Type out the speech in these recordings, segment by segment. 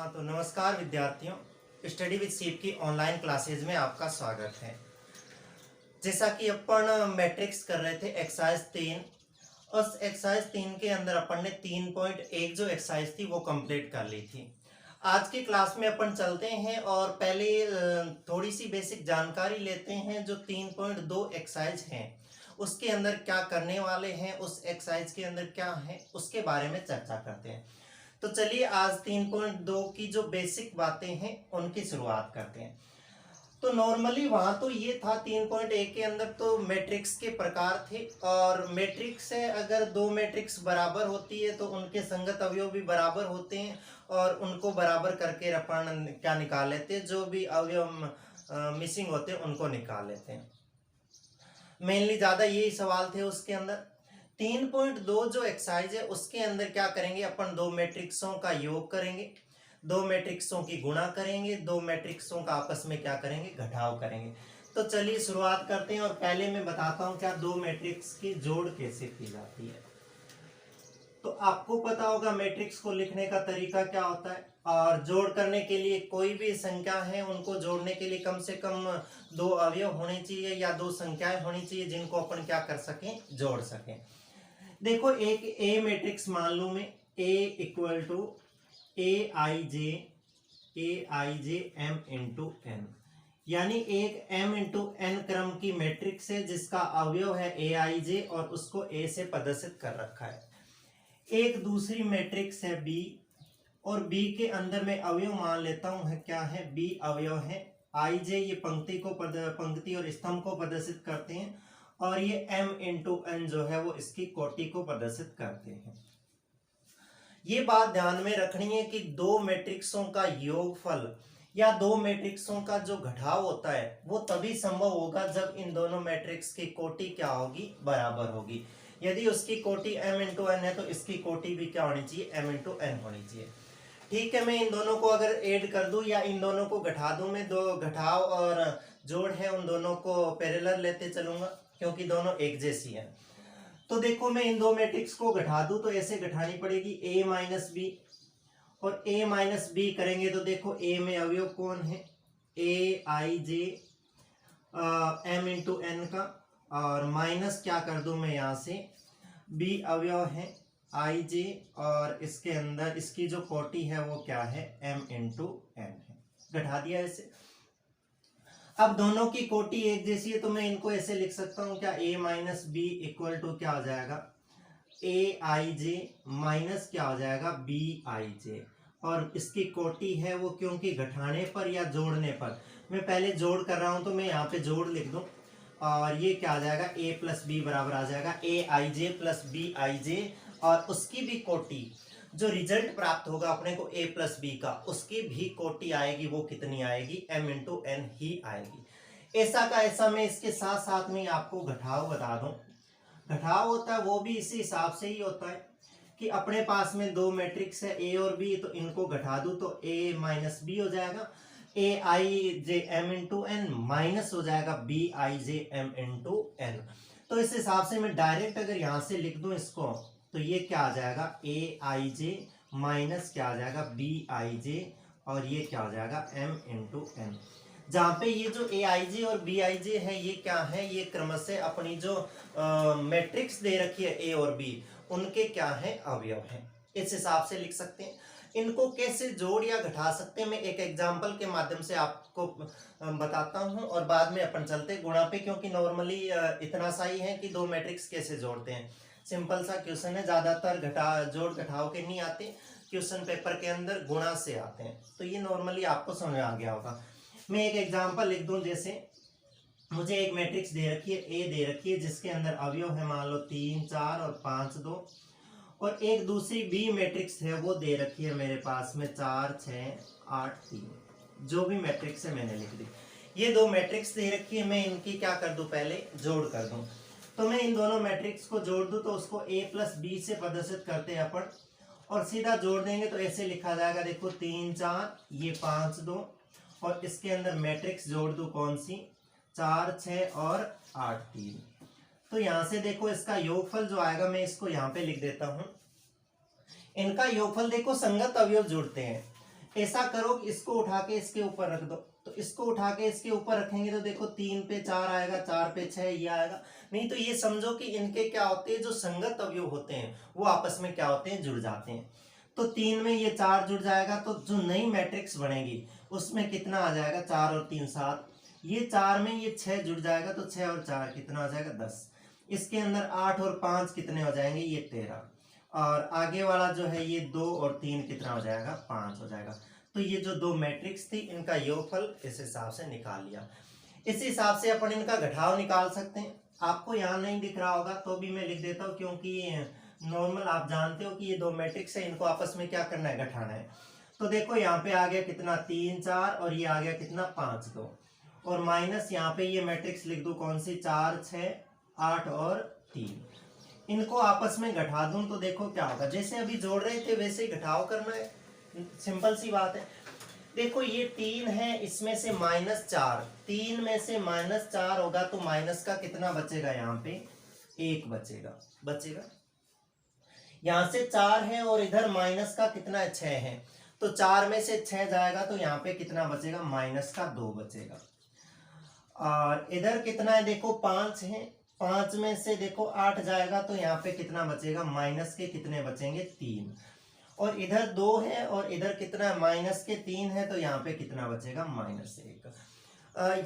हाँ तो नमस्कार विद्यार्थियों, स्टडी विद सीप की ऑनलाइन क्लासेज में आपका स्वागत है। जैसा कि अपन मैट्रिक्स कर रहे थे एक्सरसाइज 3, उस एक्सरसाइज 3 के अंदर अपन ने 3.1 जो एक्सरसाइज थी वो कंप्लीट कर ली थी। आज की क्लास में अपन चलते हैं और पहले थोड़ी सी बेसिक जानकारी लेते हैं। जो 3.2 एक्सरसाइज हैं उसके अंदर क्या करने वाले हैं, उस एक्सरसाइज के अंदर क्या है उसके बारे में चर्चा करते हैं। तो चलिए आज 3.2 की जो बेसिक बातें हैं उनकी शुरुआत करते हैं। तो नॉर्मली वहां तो ये था 3.1 के अंदर तो मैट्रिक्स के प्रकार थे, और मैट्रिक्स से अगर दो मैट्रिक्स बराबर होती है तो उनके संगत अवयव भी बराबर होते हैं, और उनको बराबर करके अपन क्या निकाल लेते हैं, जो भी अवयव मिसिंग होते हैं उनको निकाल लेते हैं। मेनली ज्यादा यही सवाल थे उसके अंदर। 3.2 जो एक्सरसाइज है उसके अंदर क्या करेंगे, अपन दो मैट्रिक्सों का योग करेंगे, दो मैट्रिक्सों की गुणा करेंगे, दो मैट्रिक्सों का आपस में क्या करेंगे, घटाव करेंगे। तो चलिए शुरुआत करते हैं, और पहले मैं बताता हूं क्या दो मैट्रिक्स की जोड़ कैसे की जाती है। तो आपको पता होगा मैट्रिक्स को लिखने का तरीका क्या होता है, और जोड़ करने के लिए कोई भी संख्या है उनको जोड़ने के लिए कम से कम दो अवयव होने चाहिए या दो संख्याएं होनी चाहिए जिनको अपन क्या कर सकें, जोड़ सकें। देखो एक ए मैट्रिक्स मान लूं मैं, A equal to A I J M into N, यानी एक m इंटू एन क्रम की मैट्रिक्स है जिसका अवयव है ए आई जे और उसको ए से प्रदर्शित कर रखा है। एक दूसरी मैट्रिक्स है बी, और बी के अंदर मैं अवयव मान लेता हूं है क्या है, बी अवयव है आई जे, ये पंक्ति और स्तंभ को प्रदर्शित करते हैं, और ये m इंटू एन जो है वो इसकी कोटि को प्रदर्शित करते हैं। ये बात ध्यान में रखनी है कि दो मैट्रिक्सों का योगफल या दो मैट्रिक्सों का जो घटाव होता है वो तभी संभव होगा जब इन दोनों मैट्रिक्स की कोटि क्या होगी, बराबर होगी। यदि उसकी कोटि m इंटू एन है तो इसकी कोटि भी क्या होनी चाहिए, m इंटू एन होनी चाहिए। ठीक है, मैं इन दोनों को अगर ऐड कर दूं या इन दोनों को घटा दूं, मैं दो घटाव और जोड़ है उन दोनों को पैरेलल लेते चलूंगा क्योंकि दोनों एक जैसी हैं। तो देखो मैं इन दो मैट्रिक्स को घटा दूं तो ऐसे घटानी पड़ेगी a माइनस बी, और a माइनस बी करेंगे तो देखो a में अवयव कौन है, a I J m into N का, और माइनस क्या कर दूं मैं यहाँ से, b अवयव है आई जे, और इसके अंदर इसकी जो कोटि है वो क्या है, m इंटू एन है। घटा दिया ऐसे। अब दोनों की कोटि एक जैसी है तो मैं इनको ऐसे लिख सकता हूं क्या, a minus B equal to क्या हो जाएगा, a आई जे माइनस क्या हो जाएगा, b आई जे, और इसकी कोटि है वो क्योंकि घटाने पर या जोड़ने पर, मैं पहले जोड़ कर रहा हूं तो मैं यहाँ पे जोड़ लिख दूं, और ये क्या आ जाएगा, a प्लस बी बराबर आ जाएगा a I J plus b I जे, और उसकी भी कोटि जो रिजल्ट प्राप्त होगा अपने को a प्लस बी का, उसकी भी कोटि आएगी, वो कितनी आएगी, m इंटू एन ही आएगी। ऐसा का ऐसा मैं इसके साथ साथ में आपको घटाव बता दूं। घटाव होता है वो भी इसी हिसाब से ही होता है कि अपने पास में दो मैट्रिक्स है a और b, तो इनको घटा दूं तो a माइनस बी हो जाएगा, a I J M into N minus हो जाएगा b I J M into N. तो इस हिसाब से मैं डायरेक्ट अगर यहां से लिख दूं इसको तो ये क्या आ जाएगा, a आई जे माइनस क्या आ जाएगा, b आई जे, और ये क्या हो जाएगा, m इंटू एन। जहां पे ये जो a आई जे और b आई जे है ये क्या है, ये क्रमशः अपनी जो मैट्रिक्स दे रखी है a और b उनके क्या है, अवयव है। इस हिसाब से लिख सकते हैं। इनको कैसे जोड़ या घटा सकते हैं मैं एक एग्जांपल के माध्यम से आपको बताता हूं, और बाद में अपन चलते गुणा पे, क्योंकि नॉर्मली इतना सा ही है कि दो मैट्रिक्स कैसे जोड़ते हैं। सिंपल सा क्वेश्चन है, ज्यादातर जोड़ घटाव के नहीं आते, क्वेश्चन पेपर के अंदर गुणा से आते हैं, तो ये नॉर्मली आपको समझ आ गया होगा। मैं एक एग्जांपल लिख दूं, जैसे मुझे एक मैट्रिक्स दे रखी है a दे रखी है जिसके अंदर अवयव है मान लो 3 4 और 5 2, और एक दूसरी b मैट्रिक्स है वो दे रखी है मेरे पास में 4 6 8 3, जो भी मैट्रिक्स है मैंने लिख दी। ये दो मैट्रिक्स दे रखी है, मैं इनकी क्या कर दूं, पहले जोड़ कर दूं। तो मैं इन दोनों मैट्रिक्स को जोड़ दूं तो उसको a प्लस बी से प्रदर्शित करते हैं अपन, और सीधा जोड़ देंगे तो ऐसे लिखा जाएगा, देखो 3 4 ये 5 2, और इसके अंदर मैट्रिक्स जोड़ दूं कौन सी, 4 6 और 8 3। तो यहां से देखो इसका योगफल जो आएगा, मैं इसको यहाँ पे लिख देता हूं। इनका योगफल देखो संगत अवयव जुड़ते हैं, ऐसा करो कि इसको उठा के इसके ऊपर रख दो, तो इसको उठा के इसके ऊपर रखेंगे तो देखो 3 पे 4 आएगा, 4 पे 6 ये आएगा। नहीं तो ये समझो कि इनके क्या होते हैं, जो संगत अवयव होते हैं वो आपस में क्या होते हैं, जुड़ जाते हैं। तो 3 में ये 4 जुड़ जाएगा, तो जो नई मैट्रिक्स बनेगी उसमें कितना आ जाएगा, 4 और 3 7। ये 4 में ये 6 जुड़ जाएगा, तो 6 और 4 कितना हो जाएगा, 10। इसके अंदर 8 और 5 कितने हो जाएंगे, ये 13। और आगे वाला जो है ये 2 और 3 कितना हो जाएगा, 5 हो जाएगा। तो ये जो दो मैट्रिक्स थी इनका योगफल इस हिसाब से निकाल लिया। इस हिसाब से अपन इनका घटाव निकाल सकते हैं। आपको यहाँ नहीं दिख रहा होगा तो भी मैं लिख देता हूँ, क्योंकि नॉर्मल आप जानते हो कि ये दो मैट्रिक्स है, इनको आपस में क्या करना है, घटाना है। तो देखो यहाँ पे आ गया कितना, 3 4, और ये आ गया कितना, 5 2, और माइनस यहाँ पे ये मैट्रिक्स लिख दूं कौन सी, 4 6 8 और 3। इनको आपस में घटा दूं तो देखो क्या होगा, जैसे अभी जोड़ रहे थे वैसे ही घटाव करना है, सिंपल सी बात है। देखो ये 3 है, इसमें से -4, 3 में से -4 होगा तो माइनस का कितना बचेगा, यहाँ पे 1 बचेगा। यहाँ से 4 है और इधर माइनस का कितना है, 6 है, तो 4 में से 6 जाएगा तो यहाँ पे कितना बचेगा, माइनस का 2 बचेगा। और इधर कितना है, देखो 5 है, 5 में से देखो 8 जाएगा तो यहाँ पे कितना बचेगा, माइनस के कितने बचेंगे, 3। और इधर 2 है और इधर कितना है, माइनस के 3 है, तो यहाँ पे कितना बचेगा, -1।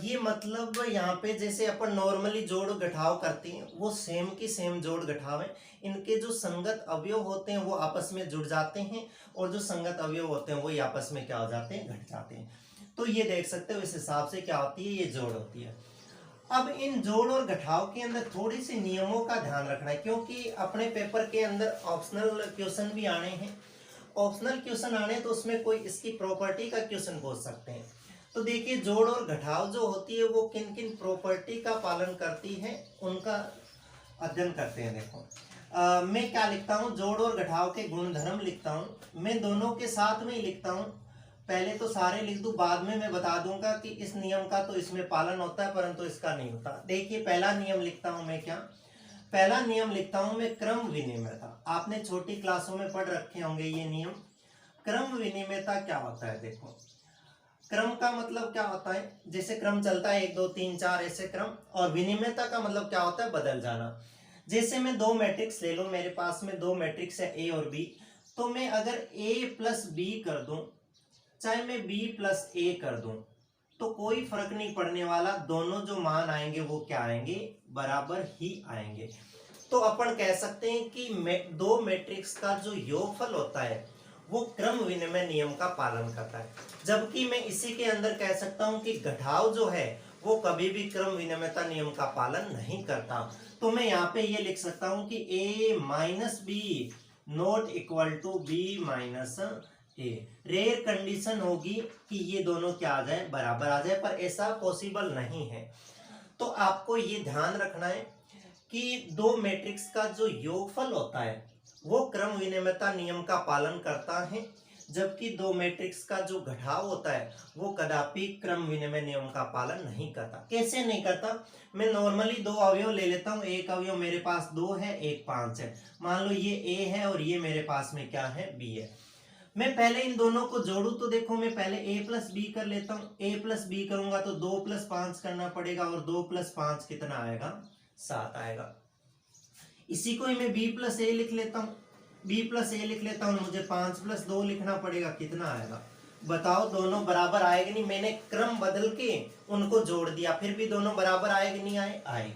ये मतलब यहाँ पे जैसे अपन नॉर्मली जोड़ घटाव करते हैं वो सेम की सेम जोड़ घटाव है। इनके जो संगत अवयव होते हैं वो आपस में जुड़ जाते हैं, और जो संगत अवयव होते हैं वो आपस में क्या हो जाते हैं, घट जाते हैं। तो ये देख सकते हो इस हिसाब से क्या होती है, ये जोड़ होती है। अब इन जोड़ और घटाव के अंदर थोड़ी सी नियमों का ध्यान रखना है, क्योंकि अपने पेपर के अंदर ऑप्शनल क्वेश्चन भी आने हैं। ऑप्शनल क्वेश्चन आने तो उसमें कोई इसकी प्रॉपर्टी का क्वेश्चन पूछ सकते हैं। तो देखिए जोड़ और घटाव जो होती है वो किन किन प्रॉपर्टी का पालन करती है, उनका अध्ययन करते हैं। देखो मैं क्या लिखता हूँ, जोड़ और घटाव के गुणधर्म लिखता हूँ। मैं दोनों के साथ में ही लिखता हूँ, पहले तो सारे लिख दूं, बाद में मैं बता दूंगा कि इस नियम का तो इसमें पालन होता है परंतु इसका नहीं होता। देखिए पहला नियम लिखता हूं मैं, क्या पहला नियम लिखता हूं मैं, क्रम विनिमयता। आपने छोटी क्लासों में पढ़ रखे होंगे ये नियम। क्रम विनिमयता क्या होता है, देखो क्रम का मतलब क्या होता है, जैसे क्रम चलता है 1 2 3 4 ऐसे क्रम, और विनिमयता का मतलब क्या होता है, बदल जाना। जैसे मैं दो मैट्रिक्स ले लूं, मेरे पास में दो मैट्रिक्स है ए और बी, तो मैं अगर a प्लस बी कर दूं, चाहे मैं b प्लस ए कर दूं, तो कोई फर्क नहीं पड़ने वाला, दोनों जो मान आएंगे वो क्या आएंगे, बराबर ही आएंगे। तो अपन कह सकते हैं कि दो मैट्रिक्स का जो योगफल होता है वो क्रम विनिमय नियम का पालन करता है। जबकि मैं इसी के अंदर कह सकता हूं कि घटाव जो है वो कभी भी क्रम विनिमयता नियम का पालन नहीं करता। तो मैं यहाँ पे ये लिख सकता हूं कि a minus B not equal to B minus A. Rare condition होगी कि ये दोनों क्या आ जाए, बराबर आ जाए, पर ऐसा पॉसिबल नहीं है। तो आपको ये ध्यान रखना है कि दो मैट्रिक्स का जो योगफल होता है वो क्रम विनिमयता नियम का पालन करता है, जबकि दो मैट्रिक्स का जो घटाव होता है वो कदापि क्रम विनिमय नियम का पालन नहीं करता। कैसे नहीं करता, मैं नॉर्मली दो अवयव ले लेता हूँ, एक अवयव मेरे पास 2 है, एक 5 है। मान लो ये a है और ये मेरे पास में क्या है, b है। मैं पहले इन दोनों को जोड़ू तो देखो मैं पहले a प्लस बी कर लेता हूँ। a प्लस बी करूंगा तो 2 प्लस 5 करना पड़ेगा, और 2 प्लस 5 कितना आएगा, 7 आएगा। इसी को ही मैं b प्लस ए लिख लेता हूँ, b प्लस ए लिख लेता हूँ, मुझे 5 प्लस 2 लिखना पड़ेगा, कितना आएगा, बताओ दोनों बराबर आएगा नहीं। मैंने क्रम बदल के उनको जोड़ दिया, फिर भी दोनों बराबर आएगा नहीं, आए।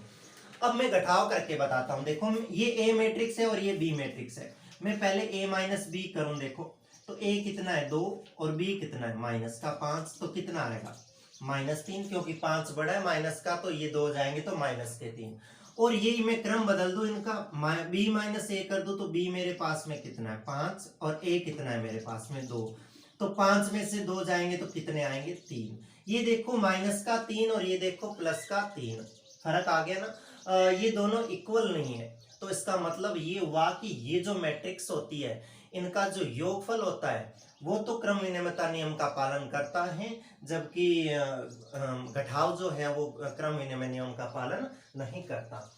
अब मैं घटाव करके बताता हूँ। देखो ये a मैट्रिक्स है और ये b मैट्रिक्स है। मैं पहले a माइनस बी करूँ, देखो तो a कितना है 2 और b कितना है माइनस का 5, तो कितना आएगा -3, क्योंकि 5 बड़ा है माइनस का, तो ये 2 जाएंगे तो माइनस के 3। और यही मैं क्रम बदल दूं इनका, b माइनस ए कर दूं तो b मेरे पास में कितना है 5, और a कितना है मेरे पास में 2, तो 5 में से 2 जाएंगे तो कितने आएंगे 3। ये देखो माइनस का 3 और ये देखो प्लस का 3, फर्क आ गया ना। ये दोनों इक्वल नहीं है, तो इसका मतलब ये हुआ कि ये जो मैट्रिक्स होती है इनका जो योगफल होता है वो तो क्रम विनिमयता नियम का पालन करता है, जबकि घटाव जो है वो क्रम विनिमय नियम का पालन नहीं करता।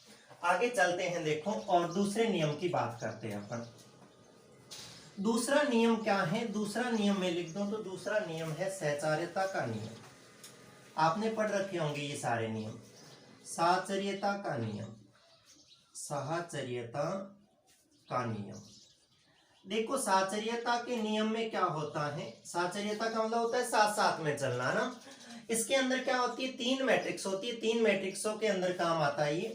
आगे चलते हैं, देखो और दूसरे नियम की बात करते हैं अपन। दूसरा नियम क्या है, दूसरा नियम मैं लिख दूं तो दूसरा नियम है सहचार्यता का नियम। आपने पढ़ रखे होंगे ये सारे नियम। साहचर्यता का नियम, साहचर्यता का नियम। देखो साहचर्यता के नियम में क्या होता है, साहचर्यता का मतलब होता है साथ साथ में चलना ना। इसके अंदर क्या होती है, तीन मैट्रिक्स होती है, तीन मैट्रिक्सों के अंदर काम आता है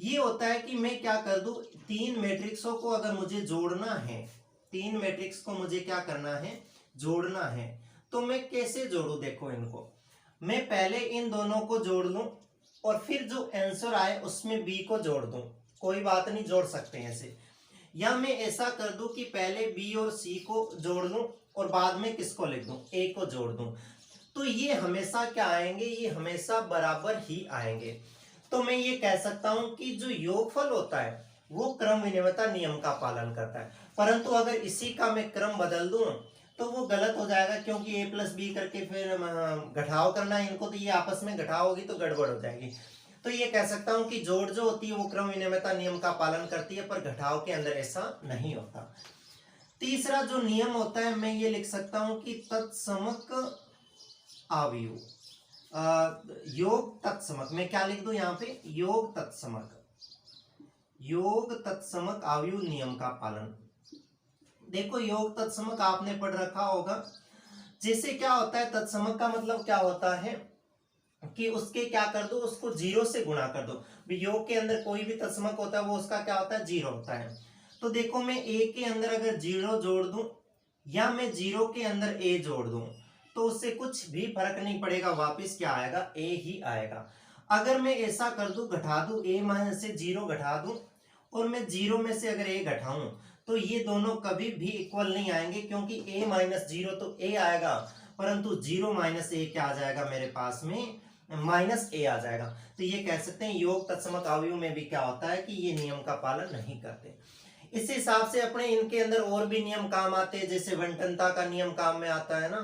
ये होता है कि मैं क्या कर दूं, तीन मैट्रिक्सों को अगर मुझे जोड़ना है, तीन मैट्रिक्स को मुझे क्या करना है, जोड़ना है, तो मैं कैसे जोड़ूं। देखो इनको मैं पहले इन दोनों को जोड़ लूं और फिर जो आंसर आए उसमें बी को जोड़ दूं, कोई बात नहीं, जोड़ सकते हैं ऐसे। या मैं ऐसा कर दूं कि पहले बी और सी को जोड़ लूं और बाद में किसको लिख दूं, ए को जोड़ दूं, तो ये हमेशा क्या आएंगे, ये हमेशा बराबर ही आएंगे। तो मैं ये कह सकता हूं कि जो योगफल होता है वो क्रम विनिमयता नियम का पालन करता है। परंतु अगर इसी का मैं क्रम बदल दूं तो वो गलत हो जाएगा, क्योंकि a प्लस बी करके फिर घटाव करना है इनको, तो ये आपस में घटाव होगी तो गड़बड़ हो जाएगी। तो ये कह सकता हूं कि जोड़ जो होती है वो क्रम विनिमयता नियम का पालन करती है, पर घटाव के अंदर ऐसा नहीं होता। तीसरा जो नियम होता है मैं ये लिख सकता हूं कि तत्समक अवयव, योग तत्समक, मैं क्या लिख दूं यहाँ पे, योग तत्समक, योग तत्समक अवयव नियम का पालन। देखो योग तत्समक आपने पढ़ रखा होगा। जैसे क्या होता है, तत्समक का मतलब क्या होता है कि उसके क्या कर दो, उसको जीरो से गुणा कर दो। योग के अंदर कोई भी तत्समक होता है वो उसका क्या होता है, जीरो होता है। तो देखो मैं ए के अंदर अगर जीरो जोड़ दूं या मैं जीरो के अंदर ए जोड़ दूं तो उससे कुछ भी फर्क नहीं पड़ेगा, वापस क्या आएगा, ए ही आएगा। अगर मैं ऐसा कर दूं, घटा दूं, ए माइनस से जीरो घटा दूं और मैं जीरो में से अगर ए घटाऊं तो ये दोनों कभी भी इक्वल नहीं आएंगे, क्योंकि a माइनस जीरो तो a आएगा, परंतु जीरो माइनस ए क्या आ जाएगा मेरे पास में, माइनस ए आ जाएगा। तो ये कह सकते हैं योग तत्समक अवयव में भी क्या होता है कि ये नियम का पालन नहीं करते। इस हिसाब से अपने इनके अंदर और भी नियम काम आते हैं, जैसे वंटनता का नियम काम में आता है ना,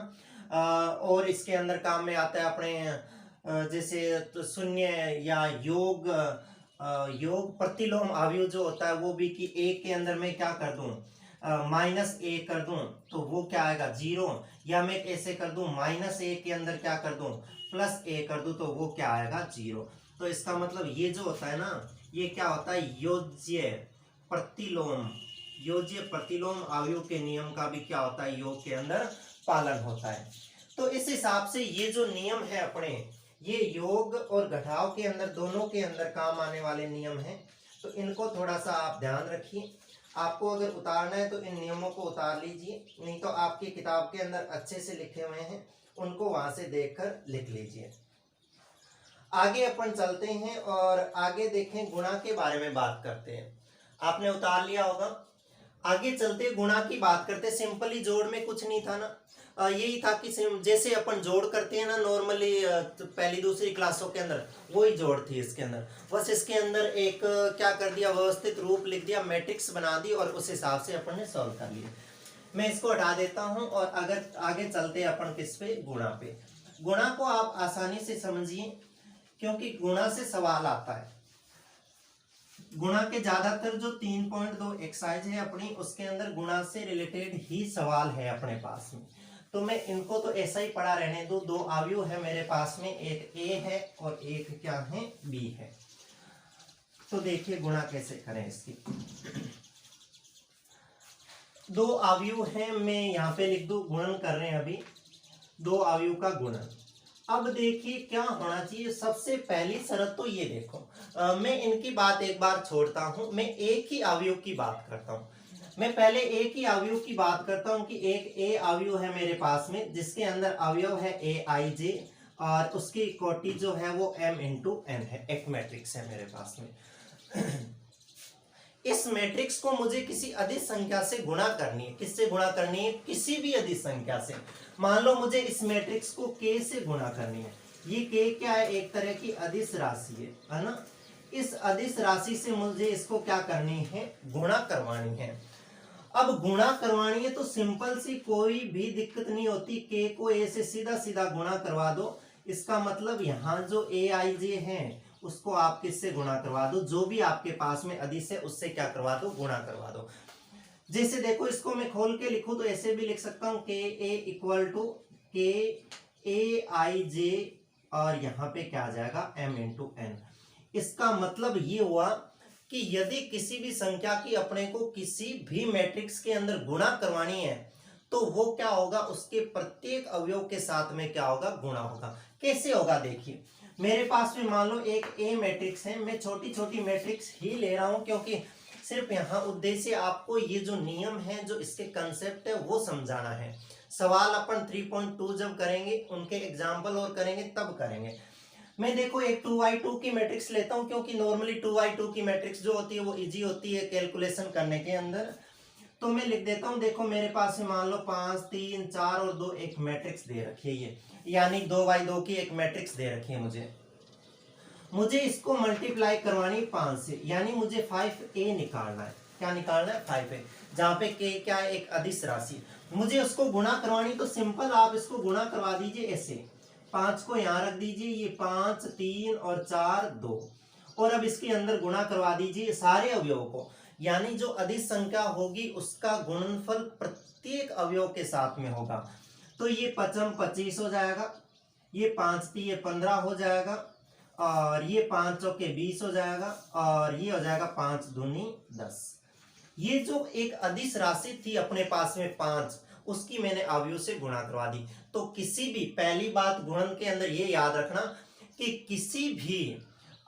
और इसके अंदर काम में आता है अपने जैसे तो शून्य या योग योग प्रतिलोम अवयव जो होता है वो भी, कि एक के अंदर मैं क्या कर दूं, माइनस ए कर दूं तो वो क्या आएगा, जीरो। या मैं ऐसे कर दूं, माइनस ए के अंदर क्या कर दूं, प्लस ए कर दूं तो वो क्या आएगा, जीरो। तो इसका मतलब ये जो होता है ना, ये क्या होता है, योज्य प्रतिलोम, योज्य प्रतिलोम अवयव के नियम का भी क्या होता है, योग के अंदर पालन होता है। तो इस हिसाब से ये जो नियम है अपने, ये योग और घटाव के अंदर दोनों के अंदर काम आने वाले नियम हैं। तो इनको थोड़ा सा आप ध्यान रखिए। आपको अगर उतारना है तो इन नियमों को उतार लीजिए, नहीं तो आपकी किताब के अंदर अच्छे से लिखे हुए हैं, उनको वहां से देखकर लिख लीजिए। आगे अपन चलते हैं और आगे देखें, गुणा के बारे में बात करते हैं। आपने उतार लिया होगा। आगे चलते गुणा की बात करते। सिंपली जोड़ में कुछ नहीं था ना, यही था कि जैसे अपन जोड़ करते हैं ना नॉर्मली पहली दूसरी क्लासों के अंदर, वही जोड़ थी इसके अंदर। बस इसके अंदर एक क्या कर दिया, व्यवस्थित रूप लिख दिया, मैट्रिक्स बना दी और उस हिसाब से अपन ने सॉल्व कर लिया। मैं इसको हटा देता हूं और अगर आगे चलते अपन किस पे, गुणा पे। गुणा को आप आसानी से समझिए, क्योंकि गुणा से सवाल आता है। गुणा के ज्यादातर जो 3.2 एक्सरसाइज है अपनी, उसके अंदर गुणा से रिलेटेड ही सवाल है अपने पास में। तो मैं इनको तो ऐसा ही पढ़ा रहने दो। दो अवयव है मेरे पास में, एक ए है और एक क्या है, बी है। तो देखिए गुणा कैसे करें इसकी। दो अवयव है, मैं यहाँ पे लिख दूं, गुणन कर रहे हैं अभी, दो अवयव का गुणन। अब देखिए क्या होना चाहिए, सबसे पहली शर्त तो ये देखो, मैं इनकी बात एक बार छोड़ता हूं, मैं एक ही अवयव की बात करता हूं। मैं पहले एक ही अवयव की बात करता हूं कि एक ए अवयव है मेरे पास में, जिसके अंदर अवयव है ए आई जे और उसकी कोटि जो है वो m इंटू n है, एक मैट्रिक्स है मेरे पास में। इस मैट्रिक्स को मुझे किसी अदिश संख्या से गुणा करनी है। किससे गुणा करनी है, किसी भी अदिश संख्या से। मान लो मुझे इस मैट्रिक्स को k से गुणा करनी है। ये k क्या है, एक तरह की अदिश राशि है ना। इस अदिश राशि से मुझे इसको क्या करनी है, गुणा करवानी है। अब गुणा करवानी है तो सिंपल सी, कोई भी दिक्कत नहीं होती, k को a से सीधा सीधा गुणा करवा दो। इसका मतलब यहाँ जो ए आई जे है उसको आप किससे गुणा करवा दो, जो भी आपके पास में अदिश है उससे क्या करवा दो, गुणा करवा दो। जैसे देखो इसको मैं खोल के लिखूं तो ऐसे भी लिख सकता हूं के ए इक्वल टू के ए आई जे और यहाँ पे क्या आ जाएगा m इंटू एन। इसका मतलब ये हुआ कि यदि किसी भी संख्या की अपने को किसी भी मैट्रिक्स के अंदर गुणा करवानी है तो वो क्या होगा, उसके प्रत्येक अवयव के साथ में क्या होगा, गुणा होगा। कैसे होगा देखिए, मेरे पास में मान लो एक ए मैट्रिक्स है, मैं छोटी छोटी मैट्रिक्स ही ले रहा हूं क्योंकि सिर्फ यहाँ उद्देश्य आपको ये जो नियम है, जो इसके कंसेप्ट है वो समझाना है। सवाल अपन 3.2 जब करेंगे, उनके एग्जाम्पल और करेंगे तब करेंगे। मैं देखो एक 2x2 की मैट्रिक्स लेता हूं क्योंकि नॉर्मली 2x2 की मैट्रिक्स जो होती है वो इजी होती है कैलकुलेशन करने के अंदर। तो मैं लिख देता हूं, देखो मेरे पास में मान लो 5 3 4 और 2 एक मैट्रिक्स दे रखी है, ये यानी 2x2 की एक मैट्रिक्स दे रखी है। मुझे इसको मल्टीप्लाई करवानी 5 से, यानी मुझे 5a निकालना है। क्या निकालना है, 5a, जहां पे k क्या है, एक अदिश राशि। मुझे उसको गुणा करवानी तो सिंपल आप इसको गुणा करवा दीजिए ऐसे, 5 को यहाँ रख दीजिए, ये 5 3 और 4 2, और अब इसके अंदर गुणा करवा दीजिए सारे अवयवों को, यानी जो अदिश संख्या होगी उसका गुणनफल प्रत्येक अवयव के साथ में होगा। तो ये 5 25 हो जाएगा, ये 5 3 15 हो जाएगा, और ये 5 चौके 20 हो जाएगा, और ये हो जाएगा 5 दूनी 10। ये जो एक अदिश राशि थी अपने पास में 5, उसकी मैंने अवयव से गुणा करवा दी। तो किसी भी, पहली बात गुणन के अंदर ये याद रखना कि किसी भी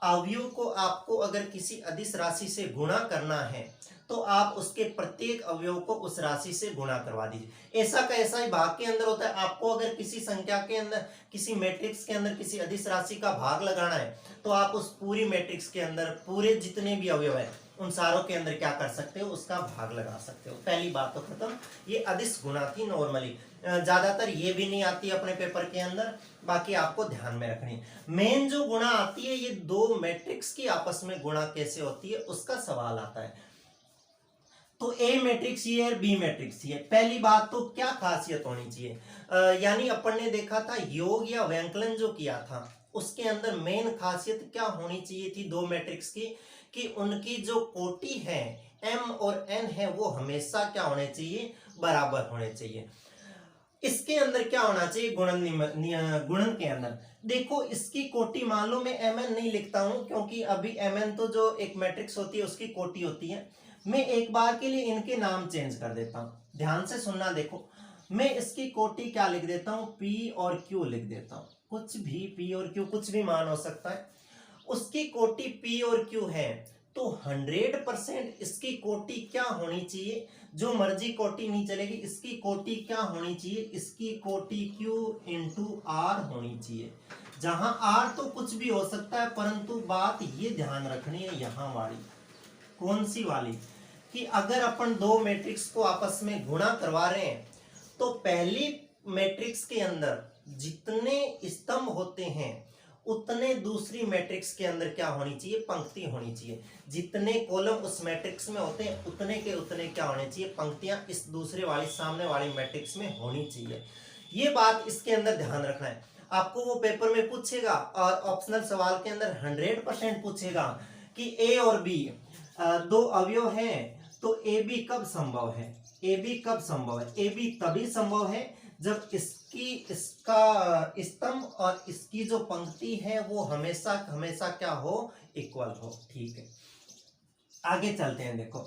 अवयव को आपको अगर किसी अदिश राशि से गुणा करना है तो आप उसके प्रत्येक अवयव को उस राशि से गुणा करवा दीजिए। ऐसा का ऐसा ही भाग के अंदर होता है। आपको अगर किसी संख्या के अंदर, किसी मैट्रिक्स के अंदर किसी अदिश राशि का भाग लगाना है तो आप उस पूरी मैट्रिक्स के अंदर पूरे जितने भी अवयव है उन सारों के अंदर क्या कर सकते हो, उसका भाग लगा सकते हो। पहली बात तो खत्म। ये अदिश गुणा थी नॉर्मली, ज्यादातर ये भी नहीं आती अपने पेपर के अंदर, बाकी आपको ध्यान में रखनी। मेन जो गुणा आती है, ये दो मैट्रिक्स की आपस में गुणा कैसे होती है उसका सवाल आता है। तो ए मैट्रिक्स ये है, बी मैट्रिक्स ये। पहली बात तो क्या खासियत होनी चाहिए, यानी अपन ने देखा था योग या व्यंकलन जो किया था उसके अंदर मेन खासियत क्या होनी चाहिए थी दो मैट्रिक्स की, कि उनकी जो कोटि है m और n है वो हमेशा क्या होने चाहिए, बराबर होने चाहिए। इसके अंदर क्या होना चाहिए, गुणन के अंदर देखो इसकी कोटि, मान लो मैं mn नहीं लिखता हूं क्योंकि अभी mn तो जो एक मैट्रिक्स होती है उसकी कोटि होती है। मैं एक बार के लिए इनके नाम चेंज कर देता हूं, ध्यान से सुनना। देखो मैं इसकी कोटि क्या लिख देता हूं, p और q लिख देता हूं, कुछ भी p और q कुछ भी मान हो सकता है। उसकी कोटि p और q है तो 100% इसकी कोटि क्या होनी चाहिए, जो मर्जी कोटि नहीं चलेगी, इसकी कोटि क्या होनी चाहिए, इसकी कोटि q इंटू r होनी चाहिए। जहां r तो कुछ भी हो सकता है, परंतु बात ये ध्यान रखनी है यहाँ वाली, कौन सी वाली, कि अगर अपन दो मैट्रिक्स को आपस में गुणा करवा रहे हैं तो पहली मैट्रिक्स के अंदर जितने स्तंभ होते हैं उतने दूसरी मैट्रिक्स के अंदर क्या होनी चाहिए, पंक्ति होनी चाहिए। जितने कॉलम उस मैट्रिक्स में होते हैं उतने के उतने क्या होने चाहिए, पंक्तियां इस दूसरे वाली सामने वाली मैट्रिक्स में होनी चाहिए। ये बात इसके अंदर ध्यान रखना है। आपको वो पेपर में पूछेगा और ऑप्शनल सवाल के अंदर 100% पूछेगा कि ए और बी दो अवयव हैं तो ए बी कब संभव है, ए बी कब संभव है, ए बी तभी संभव है जब इसका स्तंभ और इसकी जो पंक्ति है वो हमेशा हमेशा क्या हो, इक्वल हो। ठीक है, आगे चलते हैं। देखो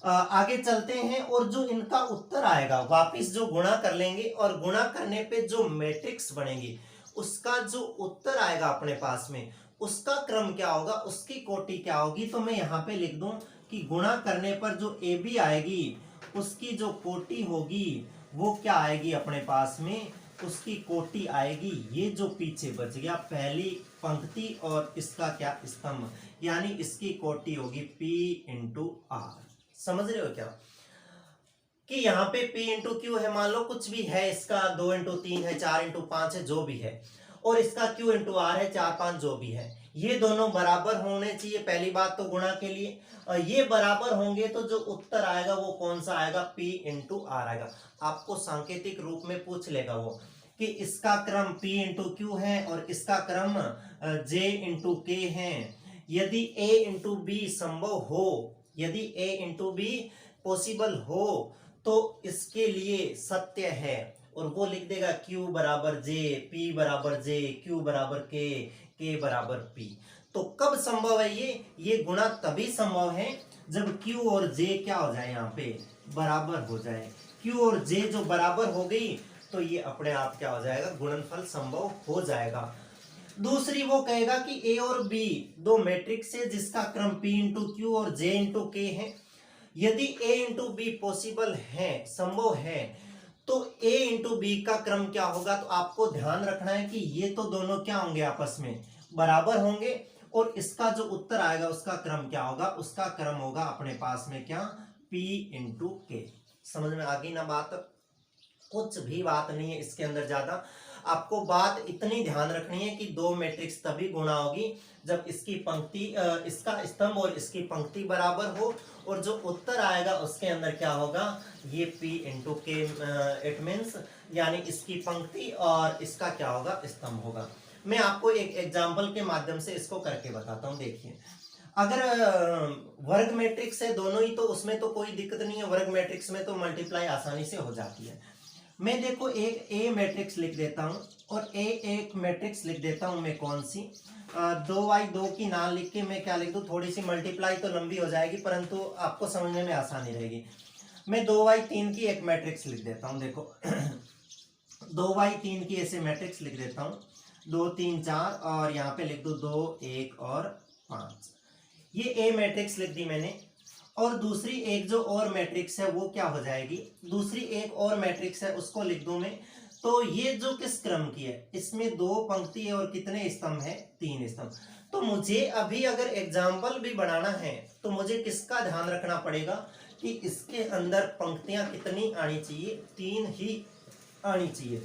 आगे चलते हैं और जो इनका उत्तर आएगा वापिस जो गुणा कर लेंगे और गुणा करने पे जो मैट्रिक्स बनेगी उसका जो उत्तर आएगा अपने पास में उसका क्रम क्या होगा, उसकी कोटि क्या होगी। तो मैं यहाँ पे लिख दूं कि गुणा करने पर जो ए बी आएगी उसकी जो कोटि होगी वो क्या आएगी अपने पास में, उसकी कोटि आएगी ये जो पीछे बच गया पहली पंक्ति और इसका क्या, स्तंभ, यानी इसकी कोटि होगी P इंटू आर। समझ रहे हो क्या, कि यहाँ पे P इंटू क्यू है, मान लो कुछ भी है, इसका 2 इंटू 3 है, 4 इंटू 5 है, जो भी है, और इसका Q इंटू आर है 4 5 जो भी है, ये दोनों बराबर होने चाहिए। पहली बात तो गुणा के लिए, और ये बराबर होंगे तो जो उत्तर आएगा वो कौन सा आएगा, P इंटू आर आएगा। आपको सांकेतिक रूप में पूछ लेगा वो कि इसका क्रम P इंटू क्यू है और इसका क्रम J इंटू के है। यदि A इंटू बी संभव हो, यदि A इंटू बी पॉसिबल हो तो इसके लिए सत्य है, और वो लिख देगा Q बराबर J, P बराबर J, Q बराबर K बराबर P। तो कब संभव है ये गुणा तभी संभव है जब Q और J क्या हो जाए, यहाँ पे बराबर हो जाए। Q और J जो बराबर हो गई तो ये अपने आप क्या हो जाएगा, गुणनफल संभव हो जाएगा। दूसरी वो कहेगा कि A और B दो मैट्रिक्स है जिसका क्रम P इंटू Q और J इंटू K है। यदि A इंटू बी पॉसिबल है, संभव है, तो A इंटू बी का क्रम क्या होगा, तो आपको ध्यान रखना है कि ये तो दोनों क्या होंगे, आपस में बराबर होंगे, और इसका जो उत्तर आएगा उसका क्रम क्या होगा, उसका क्रम होगा अपने पास में क्या, P इंटू के। समझ में आ गई ना बात? कुछ भी बात नहीं है इसके अंदर ज्यादा। आपको बात इतनी ध्यान रखनी है कि दो मैट्रिक्स तभी गुणा होगी जब इसकी पंक्ति इसका स्तंभ और इसकी पंक्ति बराबर हो, और जो उत्तर आएगा उसके अंदर क्या होगा, ये P इंटू के, इट मीन्स यानी इसकी पंक्ति और इसका क्या होगा, स्तंभ होगा। मैं आपको एक एग्जाम्पल के माध्यम से इसको करके बताता हूँ। देखिए, अगर वर्ग मैट्रिक्स है दोनों ही, तो उसमें तो कोई दिक्कत नहीं है, वर्ग मैट्रिक्स में तो मल्टीप्लाई आसानी से हो जाती है। मैं देखो एक ए मैट्रिक्स लिख देता हूं, और एक मैट्रिक्स लिख देता हूं मैं, कौन सी, 2y2 की ना लिख के मैं क्या लिख दूं, थोड़ी सी मल्टीप्लाई तो लंबी हो जाएगी परंतु आपको समझने में आसानी रहेगी। मैं 2y3 की एक मैट्रिक्स लिख देता हूं। देखो 2y3 की ऐसे मैट्रिक्स लिख देता हूं, 2 3 4, और यहाँ पे लिख दो 2 1 और 5। ये ए मैट्रिक्स लिख दी मैंने। और दूसरी एक जो और मैट्रिक्स है वो क्या हो जाएगी, दूसरी एक और मैट्रिक्स है उसको लिख दूं मैं। तो ये जो किस क्रम की है, इसमें दो पंक्ति है और कितने स्तंभ है, 3 स्तंभ। तो मुझे अभी अगर एग्जाम्पल भी बनाना है तो मुझे किसका ध्यान रखना पड़ेगा कि इसके अंदर पंक्तियां कितनी आनी चाहिए, 3 ही आनी चाहिए।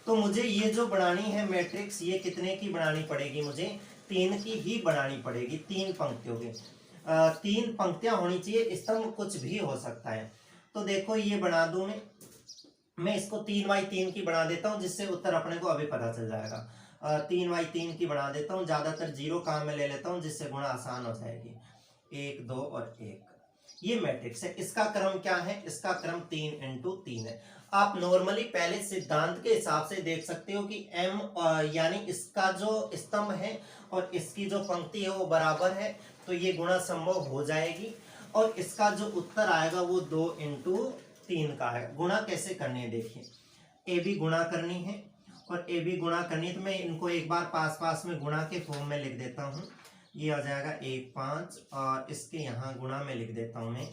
तो मुझे ये जो बनानी है मैट्रिक्स, ये कितने की बनानी पड़ेगी, मुझे 3 की ही बनानी पड़ेगी। 3 पंक्तियों की 3 पंक्तियां होनी चाहिए, स्तंभ कुछ भी हो सकता है। तो देखो ये बना दूं मैं इसको 3x3 की बना देता हूं, जिससे उत्तर अपने को अभी पता चल जाएगा। 3x3 की बना देता हूं, ज्यादातर जीरो काम में ले लेता हूं जिससे गुणा आसान हो जाएगी। 1 2 और 1, ये मैट्रिक्स है। इसका क्रम क्या है, इसका क्रम 3 इंटू 3 है। आप नॉर्मली पहले सिद्धांत के हिसाब से देख सकते हो कि m यानी इसका जो स्तंभ है और इसकी जो पंक्ति है वो बराबर है, तो ये गुणा संभव हो जाएगी। और इसका जो उत्तर आएगा वो 2 इंटू 3 का है। गुणा कैसे करनी है, देखिए, ए बी गुणा करनी है और ए बी गुणा करनी है, तो मैं इनको एक बार पास पास में गुणा के फॉर्म में लिख देता हूँ। ये आ जाएगा 1 5, और इसके यहाँ गुणा में लिख देता हूँ मैं,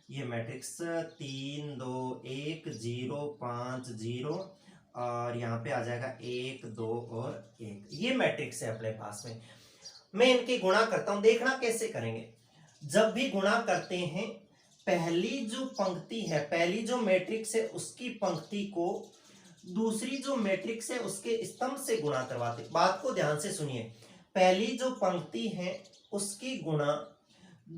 ये मैट्रिक्स 3 2 1 0 5 0, और यहाँ पे आ जाएगा 1 2 और 1। ये मैट्रिक्स है अपने पास में। मैं इनकी गुणा करता हूं, देखना कैसे करेंगे। जब भी गुणा करते हैं, पहली जो पंक्ति है, पहली जो मैट्रिक्स है उसकी पंक्ति को दूसरी जो मैट्रिक्स है उसके स्तंभ से गुणा करवाते। बात को ध्यान से सुनिए, पहली जो पंक्ति है उसकी गुणा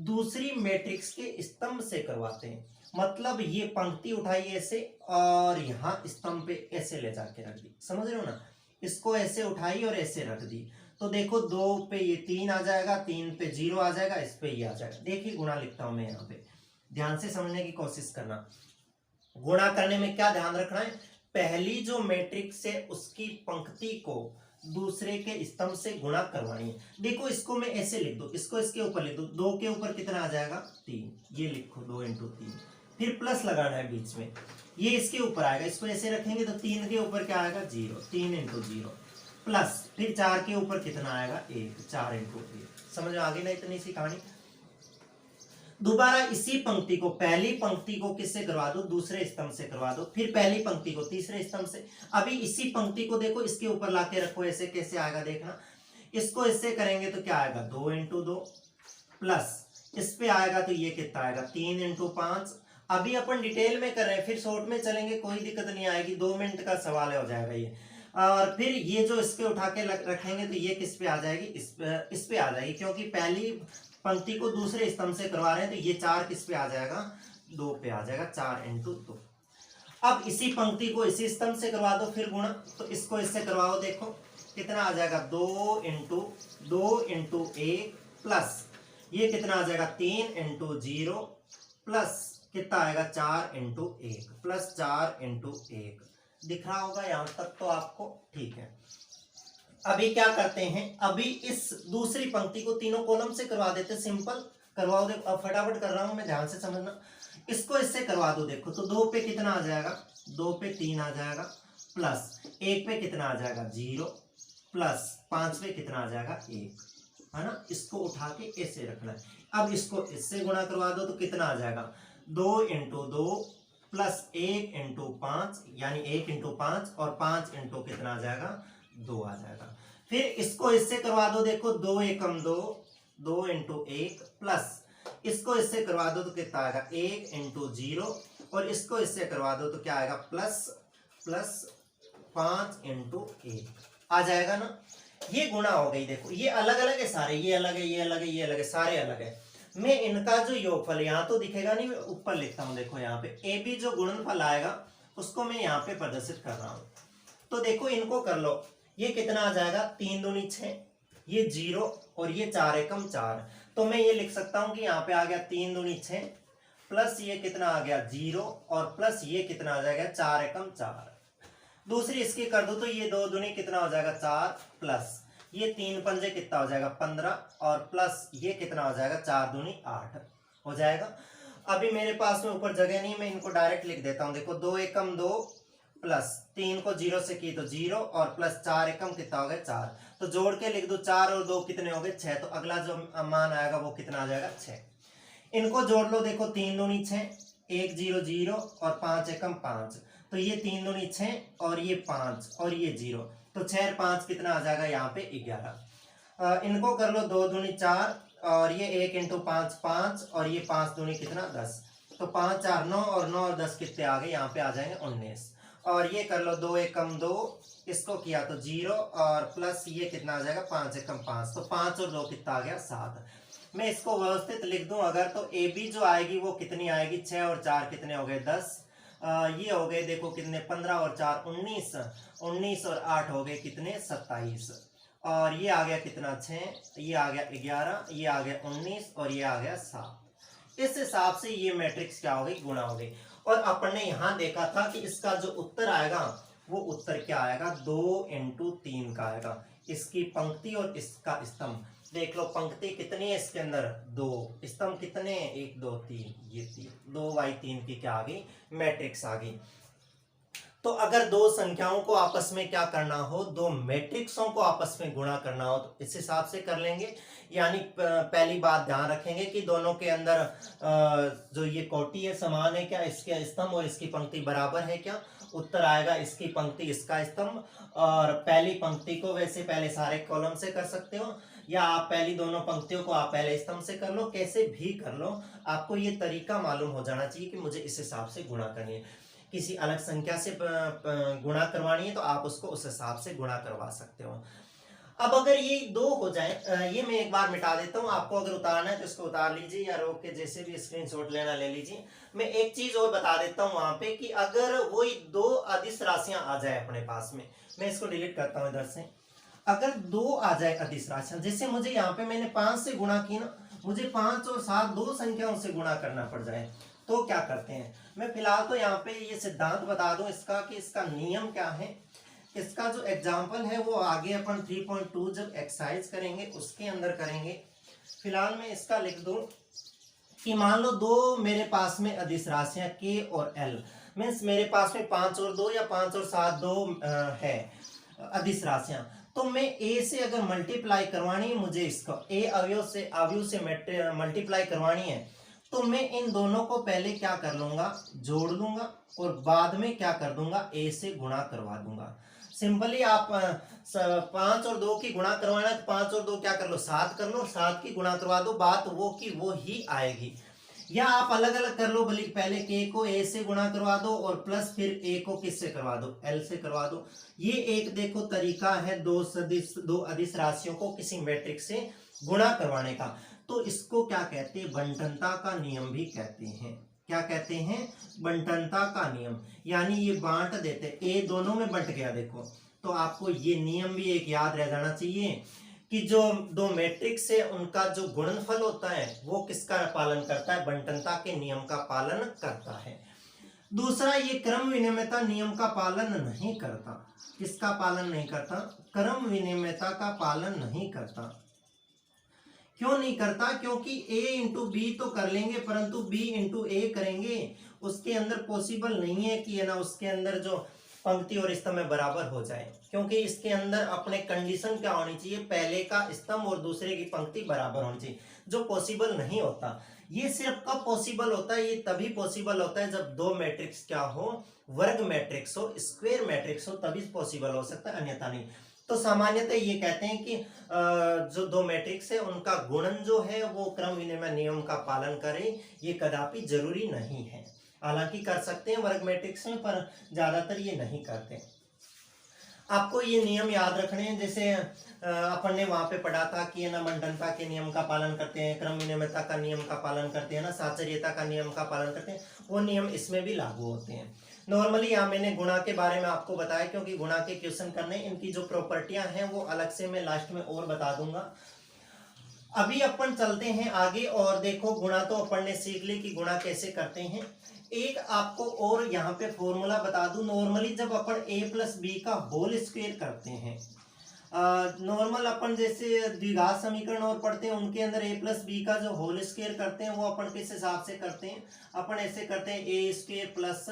दूसरी मैट्रिक्स के स्तंभ से करवाते हैं। मतलब ये पंक्ति उठाई ऐसे और यहाँ स्तंभ पे ऐसे ले जाके रख दी, समझ रहे हो ना, इसको ऐसे उठाई और ऐसे रख दी। तो देखो 2 पे ये 3 आ जाएगा, 3 पे 0 आ जाएगा, इस पे ये आ जाएगा। देखिए गुणा लिखता हूं मैं यहाँ पे, ध्यान से समझने की कोशिश करना। गुणा करने में क्या ध्यान रखना है, पहली जो मैट्रिक्स है उसकी पंक्ति को दूसरे के स्तंभ से गुणा करवानी है। देखो इसको मैं ऐसे लिख दूं, इसको इसके ऊपर लिख दूं, 2 के ऊपर कितना आ जाएगा, 3, ये लिखो 2 इंटू 3, फिर प्लस लगाना है बीच में, ये इसके ऊपर आएगा, इसको ऐसे रखेंगे तो 3 के ऊपर क्या आएगा, 0, 3 इंटू 0, प्लस फिर 4 के ऊपर कितना आएगा, 1, 4 इंटू 1। समझ में आ गई ना इतनी सी कहानी। दोबारा इसी पंक्ति को, पहली पंक्ति को किससे करवा दो, दूसरे स्तंभ से करवा दो, फिर पहली पंक्ति को तीसरे स्तंभ से। अभी इसी पंक्ति को देखो इसके ऊपर लाके रखो, ऐसे कैसे आएगा देखना। इसको इससे करेंगे तो क्या आएगा, 2 इंटू 2, प्लस इस पे आएगा तो ये कितना आएगा, 3 इंटू 5। अभी अपन डिटेल में कर रहे हैं, फिर शॉर्ट में चलेंगे, कोई दिक्कत नहीं आएगी, 2 मिनट का सवाल है, हो जाएगा ये। और फिर ये जो इस पे उठा के रखेंगे तो ये किस पे आ जाएगी, इस पे आ जाएगी, क्योंकि पहली पंक्ति को दूसरे स्तंभ से करवा रहे हैं। तो ये 4 किस पे आ जाएगा, 2 पे आ जाएगा, 4 इंटू 2। अब इसी पंक्ति को इसी स्तंभ से करवा दो फिर गुणा, तो इसको इससे करवाओ, देखो कितना आ जाएगा, 2 इंटू 1, प्लस ये कितना आ जाएगा, 3 इंटू 0, प्लस कितना आएगा 4 इंटू 1 प्लस 4 इंटू 1। दिख रहा होगा यहां तक तो आपको, ठीक है। अभी क्या करते हैं, अभी इस दूसरी पंक्ति को तीनों कॉलम से करवा देते, सिंपल करवाओ। देखो अब फटाफट कर रहा हूं मैं, ध्यान से समझना। इसको इससे करवा दो, देखो तो 2 पे कितना आ जाएगा, 2 पे 3 आ जाएगा, प्लस 1 पे कितना आ जाएगा 0, प्लस 5 पे कितना आ जाएगा 1, है ना। इसको उठा के ऐसे रखना है। अब इसको इससे गुणा करवा दो तो कितना आ जाएगा 2 इंटू 2 प्लस 1 इंटू 5, यानी 1 इंटू 5 और 5 इंटू कितना आ जाएगा 2 आ जाएगा। फिर इसको इससे करवा दो, देखो 2 एकम 2, 2 इंटू 1 प्लस इसको इससे करवा दो तो कितना आएगा 1 इंटू 0 और इसको इससे करवा दो तो क्या आएगा प्लस 5 इंटू 1 आ जाएगा ना। ये गुणा हो गई, देखो ये अलग अलग है सारे, ये अलग है, ये अलग है, ये अलग है, सारे अलग है। मैं इनका जो योगफल यहाँ तो दिखेगा नहीं, मैं ऊपर लिखता हूँ, देखो यहाँ पे ए बी जो गुणनफल आएगा उसको मैं यहाँ पे प्रदर्शित कर रहा हूँ। तो देखो इनको कर लो, ये कितना आ जाएगा 3 दूनी 6, ये 0 और ये 4 एकम 4। तो मैं ये लिख सकता हूँ कि यहाँ पे आ गया 3 दूनी 6 प्लस ये कितना आ गया 0 और प्लस ये कितना आ जाएगा 4 एकम 4। दूसरी इसकी कर दो तो ये 2 दूनी कितना हो जाएगा 4 प्लस ये 3 पंजे कितना हो जाएगा 15 और प्लस ये कितना हो जाएगा 4 दूनी 8 हो जाएगा। अभी मेरे पास में ऊपर जगह नहीं, मैं इनको डायरेक्ट लिख देता हूँ। देखो 2 एकम 2 प्लस 3 को 0 से की तो 0 और प्लस 4 एकम कितना हो गया 4, तो जोड़ के लिख दो 4 और 2 कितने हो गए 6, तो अगला जो मान आएगा वो कितना आ जाएगा 6। इनको जोड़ लो, देखो 3 दूनी 6, 1 0 0 और 5 एकम 5, तो ये 3 दूनी 6 और ये 5 और ये 0, तो 6 और 5 कितना आ जाएगा यहाँ पे 11। इनको कर लो 2 दूनी 4 और ये 1 इंटू 5 5 और ये 5 दूनी कितना 10, तो 5 4 9 और 9 और 10 कितने आ गए यहाँ पे आ जाएंगे 19। और ये कर लो 2 एकम 2, इसको किया तो 0 और प्लस ये कितना आ जाएगा 5 एकम 5, तो 5 और 2 कितना आ गया 7। मैं इसको व्यवस्थित लिख दूं अगर, तो ए बी जो आएगी वो कितनी आएगी 6 और 4 कितने हो गए 10, ये हो गए देखो कितने 15 और 4 19, 19 और 8 हो गए कितने 27, और ये आ गया कितना 6, ये आ गया 11, ये आ गया 19 और ये आ गया 7। इस हिसाब से ये मैट्रिक्स क्या हो गई गुणा हो गई। और अपन ने यहां देखा था कि इसका जो उत्तर आएगा वो उत्तर क्या आएगा 2 इंटू 3 का आएगा। इसकी पंक्ति और इसका स्तंभ देख लो, पंक्ति कितनी है इसके अंदर 2, स्तंभ कितने 1 2 3, ये 3, 2/3 की क्या आ गई मैट्रिक्स आ गई। तो अगर दो संख्याओं को आपस में क्या करना हो, दो मैट्रिक्सों को आपस में गुणा करना हो तो इस हिसाब से कर लेंगे। यानी पहली बात ध्यान रखेंगे कि दोनों के अंदर जो ये कोटि है समान है क्या, इसके स्तंभ और इसकी पंक्ति बराबर है क्या। उत्तर आएगा इसकी पंक्ति इसका स्तंभ, और पहली पंक्ति को वैसे पहले सारे कॉलम से कर सकते हो, या आप पहली दोनों पंक्तियों को आप पहले स्तंभ से कर लो, कैसे भी कर लो। आपको ये तरीका मालूम हो जाना चाहिए कि मुझे इस हिसाब से गुणा करनी है। किसी अलग संख्या से गुणा करवानी है तो आप उसको उस हिसाब से गुणा करवा सकते हो। अब अगर ये दो हो जाए, ये मैं एक बार मिटा देता हूँ, आपको अगर उतारना है तो इसको उतार लीजिए या रोक के जैसे भी स्क्रीनशॉट लेना ले लीजिए। मैं एक चीज और बता देता हूँ वहां पे कि अगर वही दो अदिश राशियां आ जाए अपने पास में, मैं इसको डिलीट करता हूँ इधर से। अगर दो आ जाए अदिश राशियां, जैसे मुझे यहाँ पे मैंने 5 से गुणा की ना, मुझे 5 और 7 दो संख्याओं से गुणा करना पड़ जाए तो क्या करते हैं। मैं फिलहाल तो यहाँ पे ये सिद्धांत बता दूं इसका कि इसका नियम क्या है। इसका जो एग्जाम्पल है वो आगे अपन 3.2 जब एक्सरसाइज करेंगे उसके अंदर करेंगे। फिलहाल मैं इसका लिख दूं कि मान लो दो मेरे पास में अदिश राशियां k और l, मीन्स मेरे पास में 5 और 2 या 5 और 7 दो है अदिश राशियां, तो मैं a से अगर मल्टीप्लाई करवानी है, मुझे इसका a अवयव से मल्टीप्लाई करवानी है, तो मैं इन दोनों को पहले क्या कर लूंगा जोड़ लूंगा और बाद में क्या कर दूंगा a से गुणा करवा दूंगा। सिंपली आप 5 और 2 की गुणा करवाना है तो 5 और 2 क्या कर लो 7 कर लो, 7 की गुणा करवा दो, बात वो की वो ही आएगी। या आप अलग अलग कर लो, बल्कि पहले k को a से गुणा करवा दो और प्लस फिर a को किससे करवा दो l से करवा दो। ये एक देखो तरीका है दो अदिश राशियों को किसी मैट्रिक्स से गुणा करवाने का। तो इसको क्या कहते हैं बंटनता का नियम भी कहते हैं। क्या कहते हैं बंटनता का नियम, यानी ये बांट देते, ए दोनों में बंट गया देखो, तो आपको ये नियम भी एक याद रह जाना चाहिए कि जो दो मैट्रिक्स है उनका जो गुणनफल होता है वो किसका पालन करता है, बंटनता के नियम का पालन करता है। दूसरा, ये क्रम विनिमयता नियम का पालन नहीं करता। किसका पालन नहीं करता? क्रम विनिमयता का पालन नहीं करता। क्यों नहीं करता? क्योंकि a इंटू बी तो कर लेंगे, परंतु b इंटू ए करेंगे उसके अंदर पॉसिबल नहीं है कि है ना उसके अंदर जो पंक्ति और स्तंभ में बराबर हो जाए, क्योंकि इसके अंदर अपने कंडीशन क्या होनी चाहिए, पहले का स्तंभ और दूसरे की पंक्ति बराबर होनी चाहिए, जो पॉसिबल नहीं होता। ये सिर्फ कब पॉसिबल होता है? ये तभी पॉसिबल होता है जब दो मैट्रिक्स क्या हो, वर्ग मैट्रिक्स हो, स्क्वायर मैट्रिक्स हो, तभी पॉसिबल हो सकता है, अन्यथा नहीं। तो सामान्यतः ये कहते हैं कि जो दो मैट्रिक्स है उनका गुणन जो है वो क्रम विनिमय नियम का पालन करे, ये कदापि जरूरी नहीं है। हालांकि कर सकते हैं वर्ग मैट्रिक्स में, पर ज्यादातर ये नहीं करते। आपको ये नियम याद रखने हैं, जैसे अपन ने वहां पे पढ़ा था कि है ना बंटनता के नियम का पालन करते हैं, क्रम विनिमयता का नियम का पालन करते हैं ना, साचर्यता का नियम का पालन करते हैं, वो नियम इसमें भी लागू होते हैं। नॉर्मली यहाँ मैंने गुणा के बारे में आपको बताया, क्योंकि गुणा के क्वेश्चन करने, इनकी जो प्रॉपर्टियां हैं वो अलग से मैं लास्ट में और बता दूंगा। अभी अपन चलते हैं आगे और देखो, गुणा तो अपन ने सीख ली कि गुणा कैसे करते हैं। एक आपको और यहाँ पे फॉर्मूला बता दूं, नॉर्मली जब अपन a प्लस बी का होल स्क्वायर करते हैं, नॉर्मल अपन जैसे द्विघात समीकरण और पढ़ते हैं उनके अंदर a प्लस बी का जो होल स्क्वायर करते हैं वो अपन किस हिसाब से करते हैं, अपन ऐसे करते हैं a square plus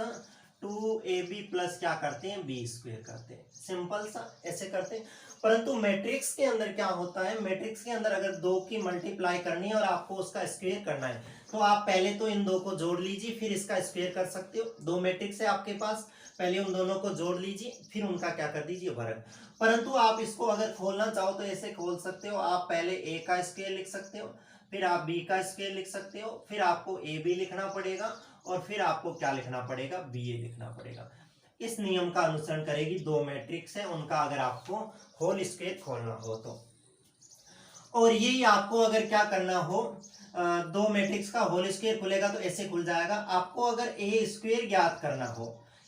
2ab plus क्या करते हैं, b स्क्वायर करते हैं, सिंपल सा ऐसे करते हैं। परंतु मैट्रिक्स के अंदर क्या होता है, मैट्रिक्स के अंदर अगर दो की मल्टीप्लाई करनी है और आपको उसका स्क्वायर करना है, तो आप पहले तो इन दो को जोड़ लीजिए, फिर इसका स्क्वायर कर सकते हो। दो मैट्रिक्स है आपके पास, पहले उन दोनों को जोड़ लीजिए, फिर उनका क्या कर दीजिए, वर्ग। परंतु आप इसको अगर खोलना चाहो तो ऐसे खोल सकते हो, आप पहले a का स्क्वायर लिख सकते हो, फिर आप b का स्क्वायर लिख सकते हो, फिर आपको ab लिखना पड़ेगा और फिर आपको क्या लिखना पड़ेगा, ba लिखना पड़ेगा। इस नियम का अनुसरण करेगी दो मैट्रिक्स है उनका, अगर आपको होल स्क्वायर खोलना हो तो। और यही आपको अगर क्या करना हो, दो मैट्रिक्स का होल स्क्वायर खुलेगा तो ऐसे खुल जाएगा। आपको अगर ए स्क्वायर ज्ञात करना हो,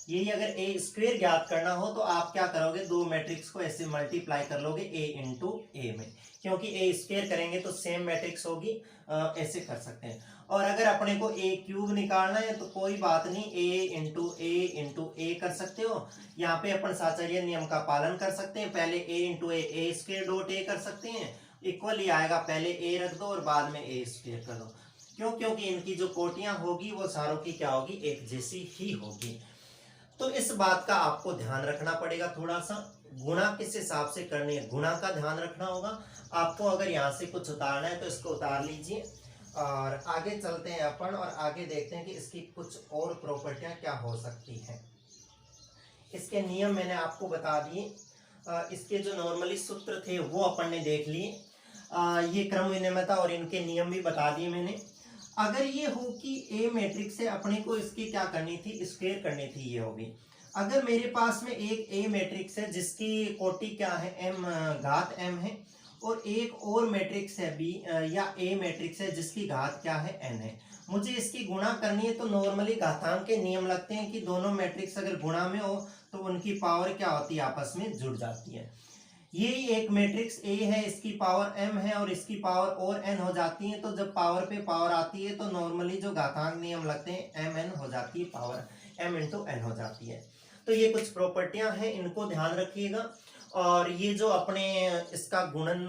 यही अगर ए स्क्वायर ज्ञात करना हो तो आप क्या करोगे, दो मैट्रिक्स को ऐसे मल्टीप्लाई कर लोगे a इंटू ए में, क्योंकि ए स्क्वायर करेंगे तो सेम मैट्रिक्स होगी, ऐसे कर सकते हैं। और अगर अपने को a क्यूब निकालना है तो कोई बात नहीं, a इंटू ए कर सकते हो। यहाँ पे अपन साचर्य नियम का पालन कर सकते हैं, पहले a into A square dot A कर सकते हैं, इक्वल ही आएगा, पहले a रख दो और बाद में a स्क्वायर कर दो। क्यों? क्योंकि इनकी जो कोटियां होगी वो सारों की क्या होगी, एक जैसी ही होगी। तो इस बात का आपको ध्यान रखना पड़ेगा थोड़ा सा, गुणा किस हिसाब से करनी है, गुणा का ध्यान रखना होगा आपको। अगर यहाँ से कुछ उतारना है तो इसको उतार लीजिए और आगे चलते हैं अपन और आगे देखते हैं कि इसकी कुछ और प्रॉपर्टियां क्या हो सकती हैं। इसके नियम मैंने आपको बता दिए, इसके जो नॉर्मली सूत्र थे वो अपन ने देख लिए, ये क्रम विनिमयता और इनके नियम भी बता दिए मैंने। अगर ये हो कि ए मैट्रिक्स से अपने को इसकी क्या करनी थी, स्क्वायर करनी थी, ये होगी। अगर मेरे पास में एक ए मैट्रिक्स है जिसकी कोटि क्या है, m घात m है, और एक और मैट्रिक्स है बी या ए मैट्रिक्स है जिसकी घात क्या है, n है, मुझे इसकी गुणा करनी है। तो नॉर्मली घातांक के नियम लगते हैं कि दोनों मैट्रिक्स अगर गुणा में हो तो उनकी पावर क्या होती है, आपस में जुड़ जाती है। यही एक मैट्रिक्स A है, इसकी पावर m है और इसकी पावर और n हो जाती है, तो जब पावर पे पावर आती है तो नॉर्मली जो घातांक नियम लगते हैं mn हो जाती है, पावर m इंटू n हो जाती है। तो ये कुछ प्रॉपर्टियां हैं, इनको ध्यान रखिएगा। और ये जो अपने इसका गुणन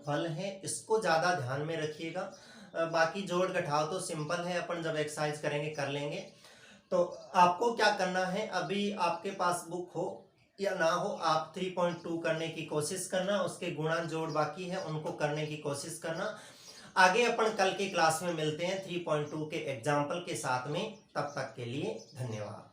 फल है इसको ज्यादा ध्यान में रखिएगा, बाकी जोड़ घटाव तो सिंपल है, अपन जब एक्सरसाइज करेंगे कर लेंगे। तो आपको क्या करना है, अभी आपके पास बुक हो या ना हो, आप 3.2 करने की कोशिश करना, उसके गुणा जोड़ बाकी है उनको करने की कोशिश करना। आगे अपन कल के क्लास में मिलते हैं 3.2 के एग्जाम्पल के साथ में, तब तक के लिए धन्यवाद।